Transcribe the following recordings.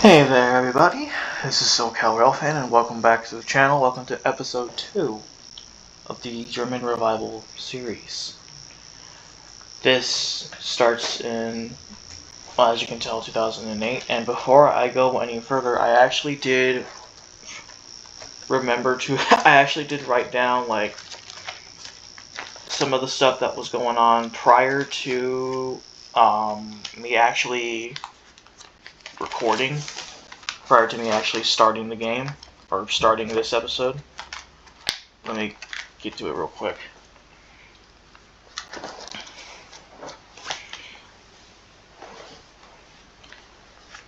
Hey there everybody, this is SoCal Railfan and welcome back to the channel. Welcome to episode 2 of the German Revival series. This starts in, well, as you can tell, 2008, and before I go any further, I actually did write down like some of the stuff that was going on prior to me actually recording. Prior to me actually starting the game, or starting this episode. Let me get to it real quick.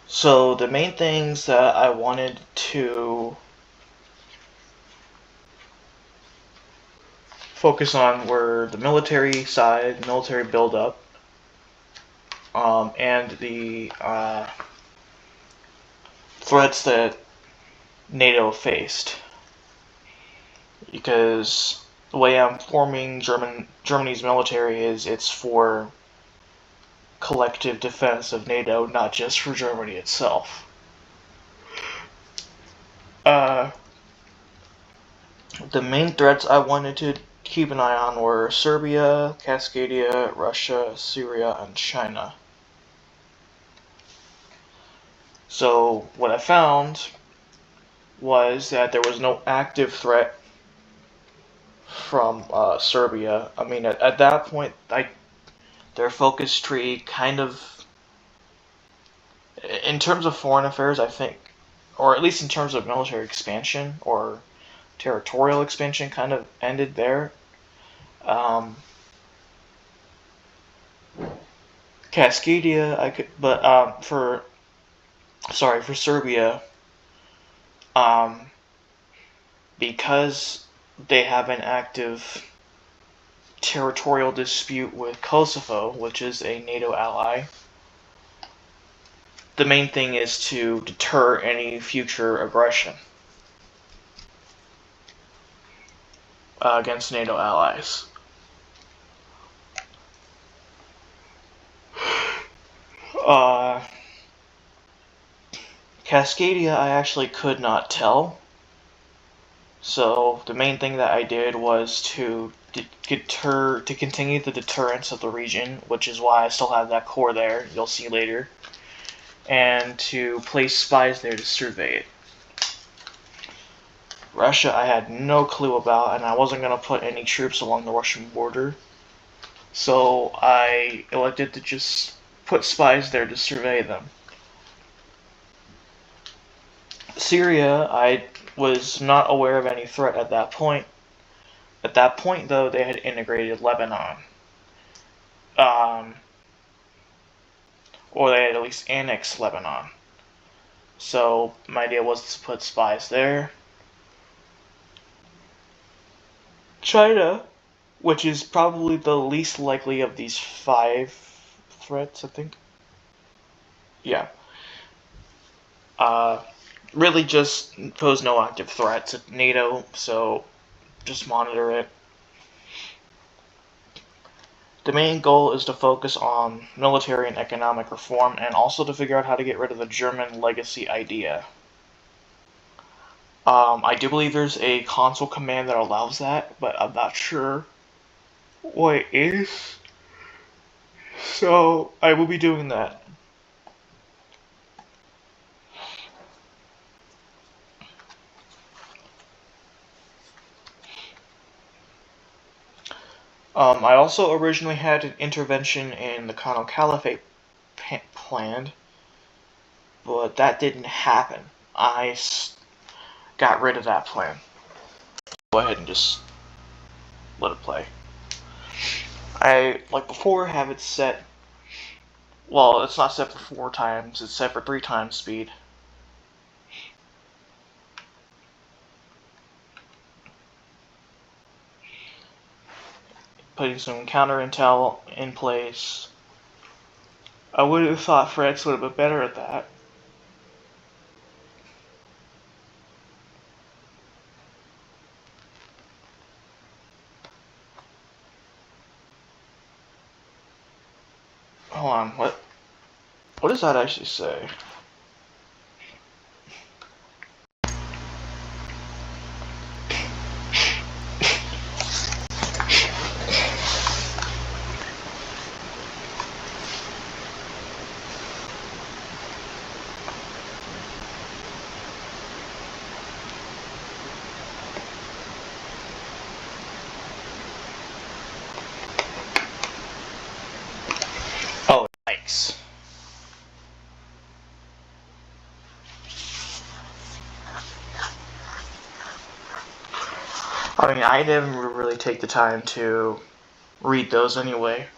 So the main things that I wanted to focus on were the military side, military buildup, and the threats that NATO faced. Because the way I'm forming Germany's military is it's for collective defense of NATO, not just for Germany itself. The main threats I wanted to keep an eye on were Serbia, Cascadia, Russia, Syria, and China. So what I found was that there was no active threat from Serbia. I mean, at that point, their focus tree kind of, in terms of foreign affairs, I think, or at least in terms of military expansion or territorial expansion, kind of ended there. Cascadia, for Serbia, because they have an active territorial dispute with Kosovo, which is a NATO ally, the main thing is to deter any future aggression against NATO allies. Cascadia, I actually could not tell. So the main thing that I did was to continue the deterrence of the region, which is why I still have that core there, you'll see later, and to place spies there to survey it. Russia I had no clue about, and I wasn't going to put any troops along the Russian border, so I elected to just put spies there to survey them. Syria, I was not aware of any threat at that point. At that point, though, they had integrated Lebanon. Or they had at least annexed Lebanon. So my idea was to put spies there. China, which is probably the least likely of these 5 threats, I think. Yeah. Really just pose no active threats at NATO, so just monitor it. The main goal is to focus on military and economic reform, and also to figure out how to get rid of the German legacy idea. I do believe there's a console command that allows that, but I'm not sure what it is. So I will be doing that. I also originally had an intervention in the Kano Caliphate planned, but that didn't happen. I got rid of that plan. Go ahead and just let it play. I, like before, have it set. Well, it's not set for 4 times, it's set for 3 times speed. Putting some counter intel in place. I would have thought Fred's would have been better at that. Hold on, what does that actually say? Oh, yikes. I mean, I didn't really take the time to read those anyway.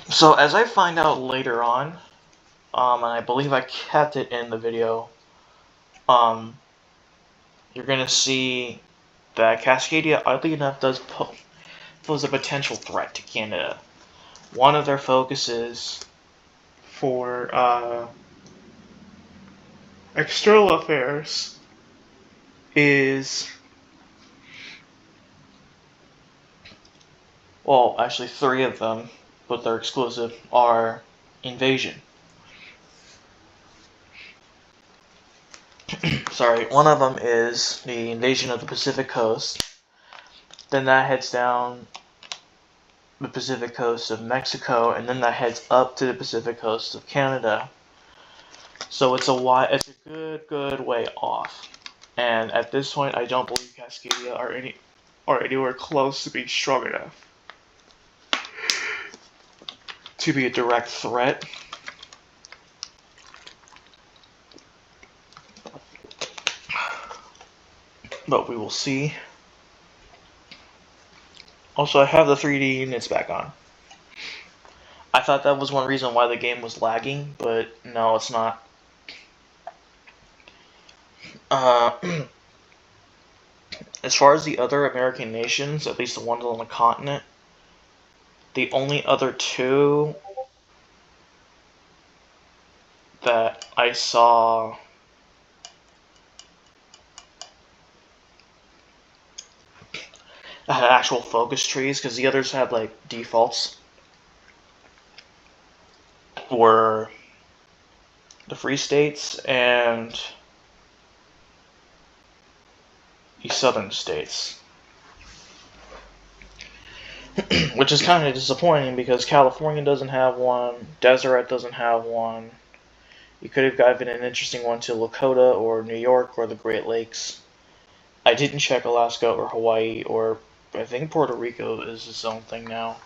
So as I find out later on, and I believe I kept it in the video, you're gonna see that Cascadia, oddly enough, does pose a potential threat to Canada. One of their focuses for external affairs is, well, actually three of them, but they're exclusive, are invasion. Sorry, one of them is the invasion of the Pacific coast. Then that heads down the Pacific coast of Mexico, and then that heads up to the Pacific coast of Canada. So it's a good way off. And at this point, I don't believe Cascadia are anywhere close to being strong enough to be a direct threat. But we will see. Also, I have the 3D units back on. I thought that was one reason why the game was lagging, but no, it's not. As far as the other American nations, at least the ones on the continent, the only other two that I saw that had actual focus trees, because the others had like defaults, were the Free States and the Southern States. Which is kind of disappointing because California doesn't have one, Deseret doesn't have one. You could have given an interesting one to Lakota or New York or the Great Lakes. I didn't check Alaska or Hawaii, or I think Puerto Rico is its own thing now.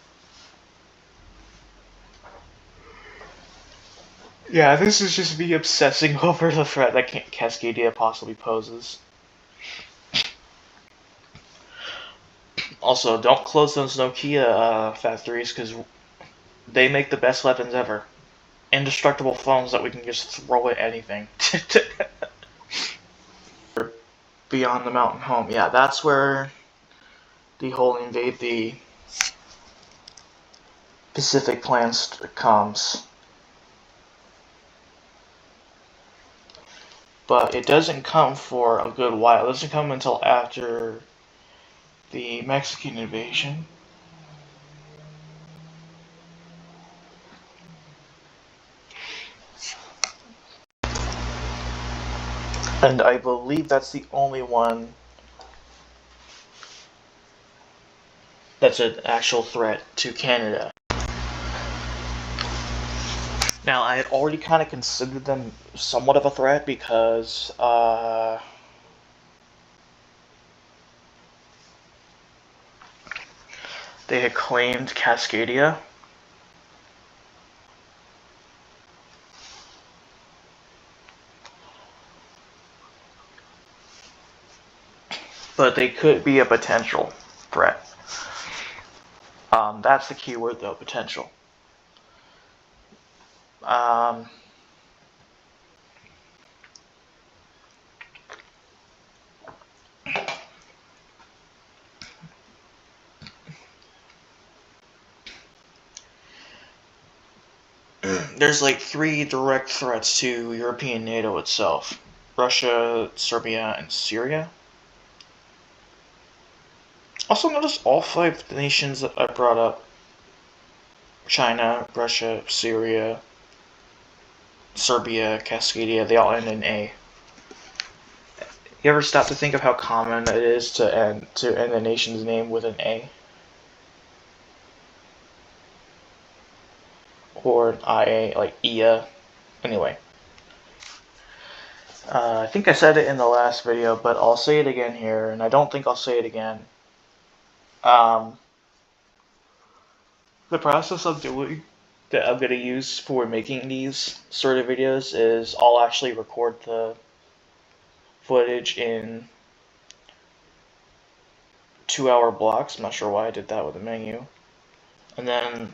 Yeah, this is just me obsessing over the threat that Cascadia possibly poses. Also, don't close those Nokia factories, because they make the best weapons ever. Indestructible phones that we can just throw at anything. Beyond the mountain home. Yeah, that's where the whole invade the Pacific plan comes. But it doesn't come for a good while. It doesn't come until after the Mexican invasion. And I believe that's the only one that's an actual threat to Canada. Now, I had already kind of considered them somewhat of a threat because they had claimed Cascadia. But they could be a potential threat. That's the key word, though, potential. There's like three direct threats to European NATO itself: Russia, Serbia, and Syria. Also, notice all five nations that I brought up: China, Russia, Syria, Serbia, Cascadia, they all end in A. You ever stop to think of how common it is to end a nation's name with an A or an IA, like IA? Anyway, I think I said it in the last video, but I'll say it again here, and I don't think I'll say it again. The process of doing that I'm going to use for making these sort of videos is I'll actually record the footage in 2-hour blocks. I'm not sure why I did that with the menu. And then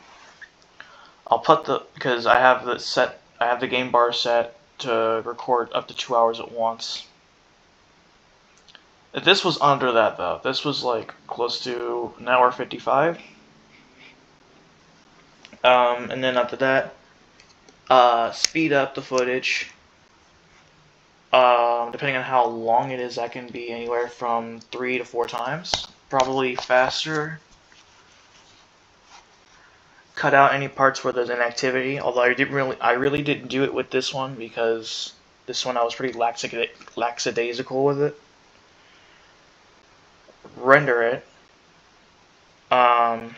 I'll put because I have the game bar set to record up to 2 hours at once. This was under that though. This was like close to an hour 55. And then after that, speed up the footage. Depending on how long it is, that can be anywhere from 3 to 4 times. Probably faster. Cut out any parts where there's inactivity. Although I really didn't do it with this one because this one I was pretty lackadaisical with it. Render it. And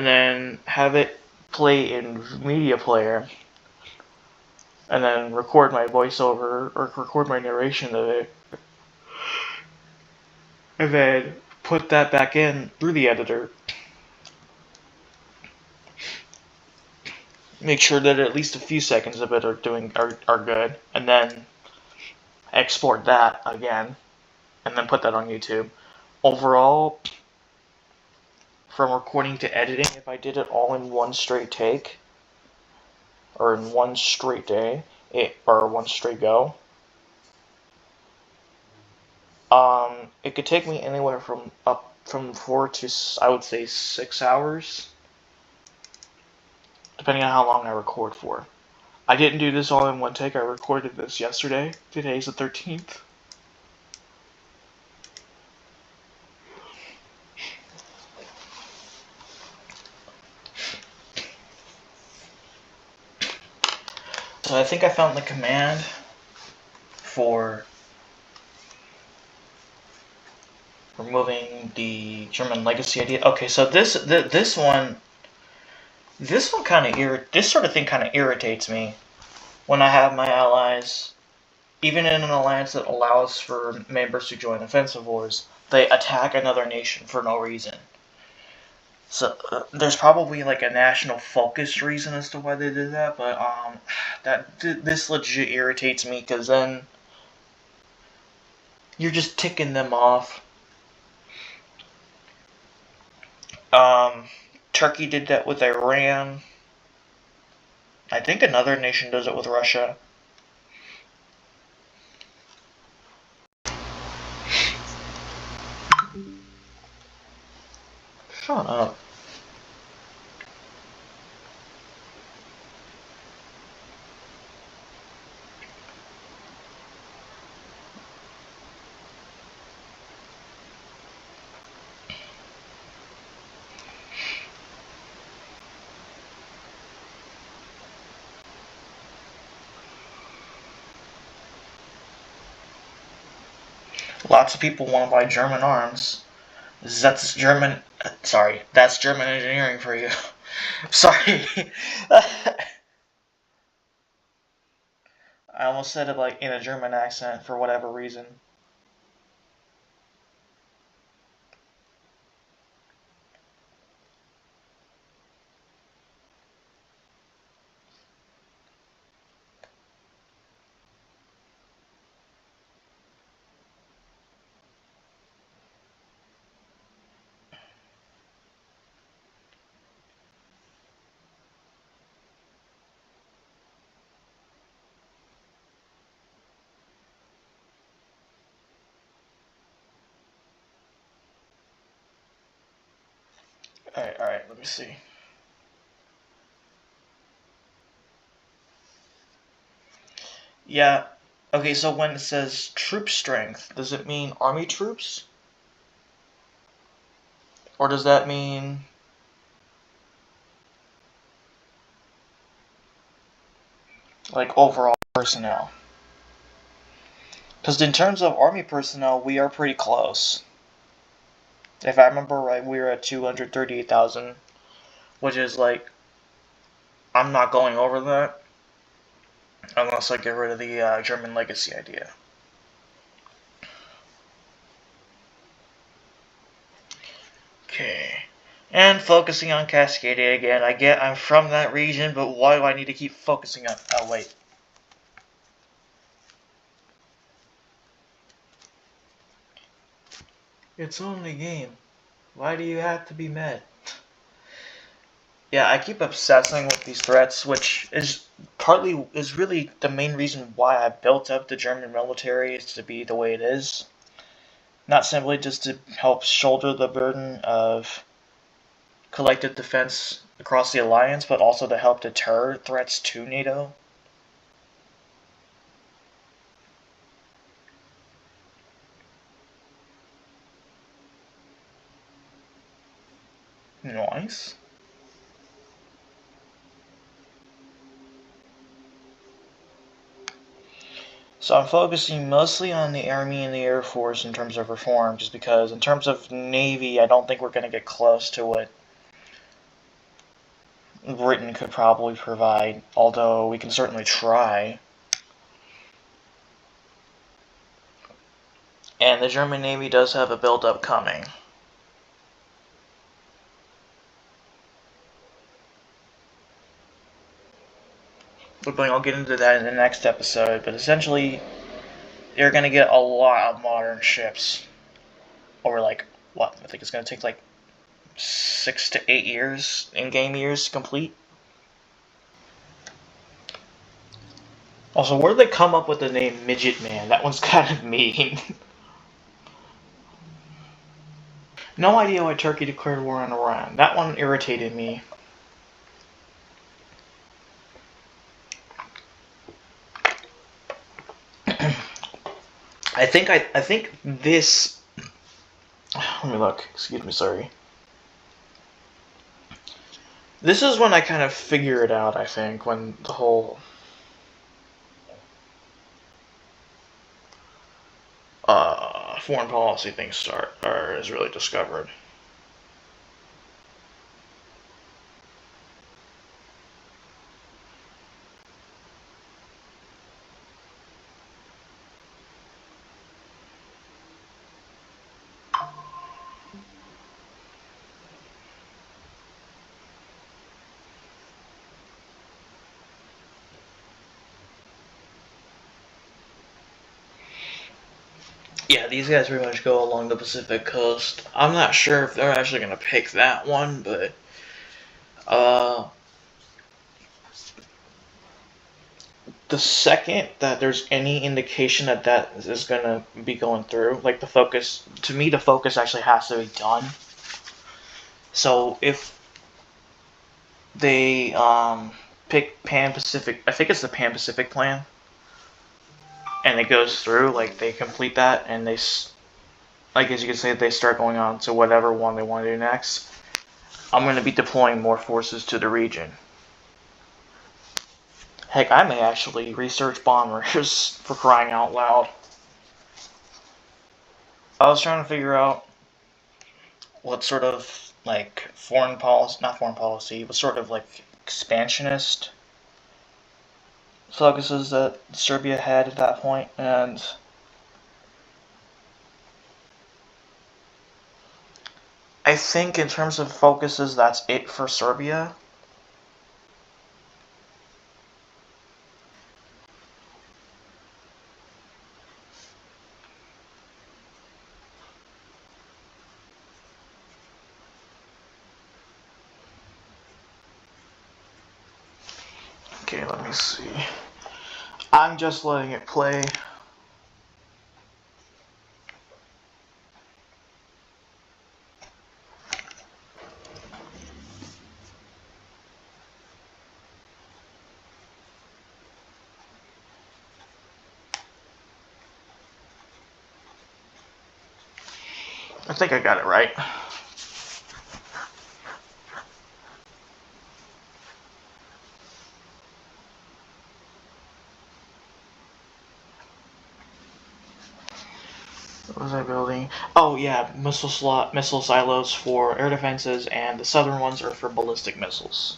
then have it play in media player. And then record my voiceover or record my narration of it. And then put that back in through the editor. Make sure that at least a few seconds of it are good, and then export that again, and then put that on YouTube. Overall, from recording to editing, if I did it all in one straight take, or in one straight day, or one straight go, it could take me anywhere from 4 to, I would say, 6 hours, depending on how long I record for. I didn't do this all in one take. I recorded this yesterday. Today's the 13th. So I think I found the command for removing the German legacy idea. Okay, so this one kind of this sort of thing kind of irritates me when I have my allies, even in an alliance that allows for members to join offensive wars, they attack another nation for no reason. So there's probably like a national focused reason as to why they did that, but this legit irritates me because then you're just ticking them off. Turkey did that with Iran. I think another nation does it with Russia. Shut up. Lots of people want to buy German arms. That's German. Sorry, that's German engineering for you. Sorry. I almost said it like in a German accent for whatever reason. Alright, let me see. Yeah, okay, so when it says troop strength, does it mean army troops? Or does that mean... like overall personnel. Because in terms of army personnel, we are pretty close. If I remember right, we were at 238,000, which is like, I'm not going over that unless I get rid of the German legacy idea. Okay. And focusing on Cascadia again. I get I'm from that region, but why do I need to keep focusing on... Oh, wait. It's only a game. Why do you have to be mad? Yeah, I keep obsessing with these threats, which is really the main reason why I built up the German military is to be the way it is. Not simply just to help shoulder the burden of collective defense across the alliance, but also to help deter threats to NATO. Nice. So I'm focusing mostly on the Army and the Air Force in terms of reform, just because in terms of Navy, I don't think we're going to get close to what Britain could probably provide, although we can certainly try. And the German Navy does have a buildup coming. But I'll get into that in the next episode, but essentially, you're going to get a lot of modern ships. Over like, what, I think it's going to take like 6 to 8 years, in-game years to complete. Also, where did they come up with the name Midget Man? That one's kind of mean. No idea why Turkey declared war on Iran. That one irritated me. I think this... Let me look. Excuse me, sorry. This is when I kind of figure it out, I think, when the whole... foreign policy thing is really discovered. Yeah, these guys pretty much go along the Pacific coast. I'm not sure if they're actually going to pick that one, but... the second that there's any indication that that is going to be going through, like the focus... To me, the focus actually has to be done. So, if they pick Pan-Pacific... I think it's the Pan-Pacific plan. And it goes through, like, they complete that, and they... Like, as you can say, they start going on to whatever one they want to do next. I'm going to be deploying more forces to the region. Heck, I may actually research bombers for crying out loud. I was trying to figure out what sort of, like, foreign policy, not foreign policy, but sort of, like, expansionist focuses that Serbia had at that point, and I think in terms of focuses, that's it for Serbia. Okay, let me see. I'm just letting it play. I think I got it right. What was I building? Oh yeah, missile silos for air defenses, and the southern ones are for ballistic missiles.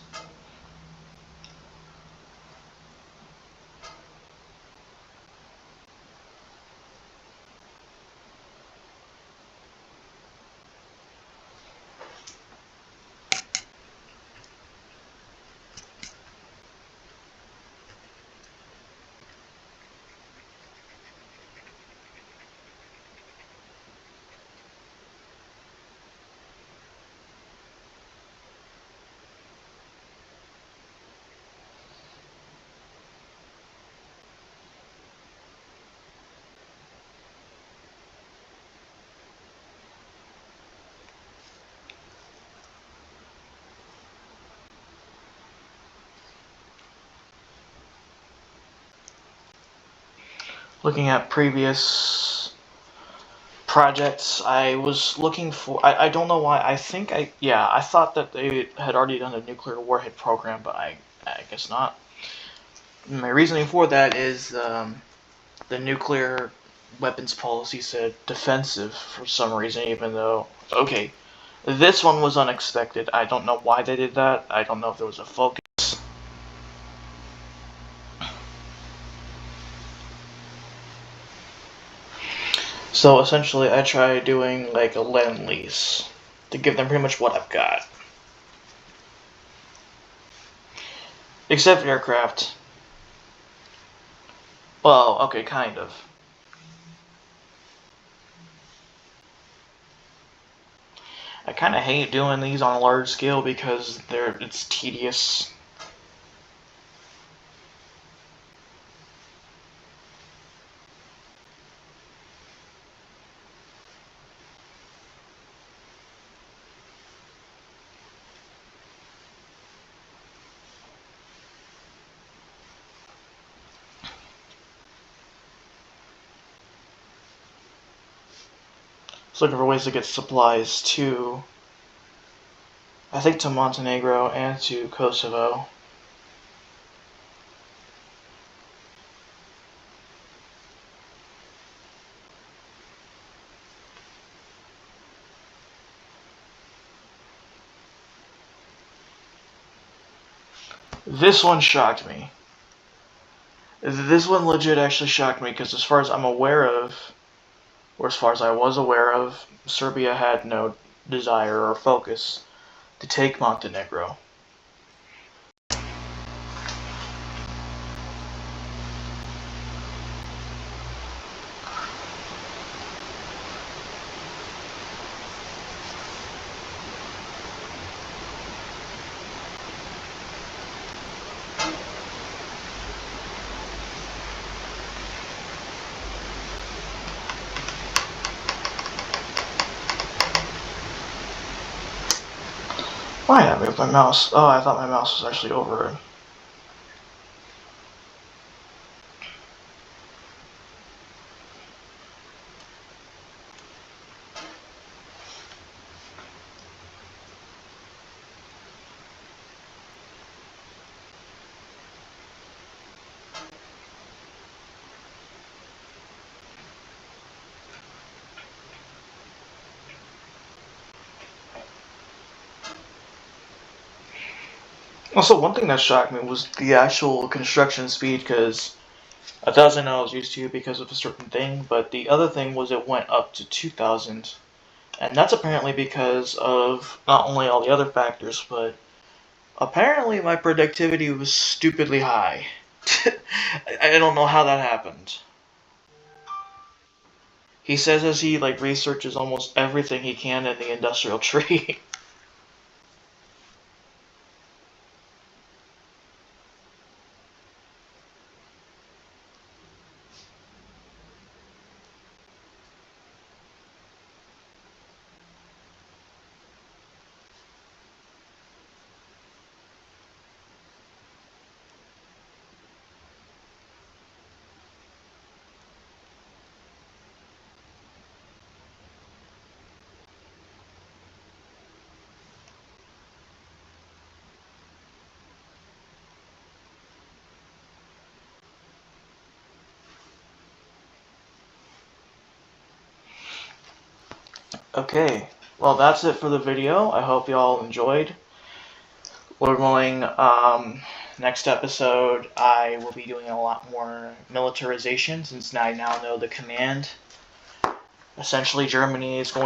Looking at previous projects, I was looking for. I don't know why. I thought that they had already done a nuclear warhead program, but I guess not. My reasoning for that is the nuclear weapons policy said defensive for some reason, even though okay, this one was unexpected. I don't know why they did that. I don't know if there was a focus. So essentially, I try doing like a lend lease to give them pretty much what I've got, except for aircraft. Well, okay, kind of. I kind of hate doing these on a large scale because it's tedious. Just looking for ways to get supplies to, I think, to Montenegro and to Kosovo. This one shocked me. This one legit actually shocked me because as far as I'm aware of, or as far as I was aware of, Serbia had no desire or focus to take Montenegro. Why did I move my mouse? Oh, I thought my mouse was actually over it. Also, one thing that shocked me was the actual construction speed, because 1,000 I was used to because of a certain thing, but the other thing was it went up to 2,000. And that's apparently because of not only all the other factors, but apparently my productivity was stupidly high. I don't know how that happened. He says as he like researches almost everything he can in the industrial tree. Okay, well that's it for the video. I hope y'all enjoyed. Lord willing, next episode I will be doing a lot more militarization since I now know the command. Essentially, Germany is going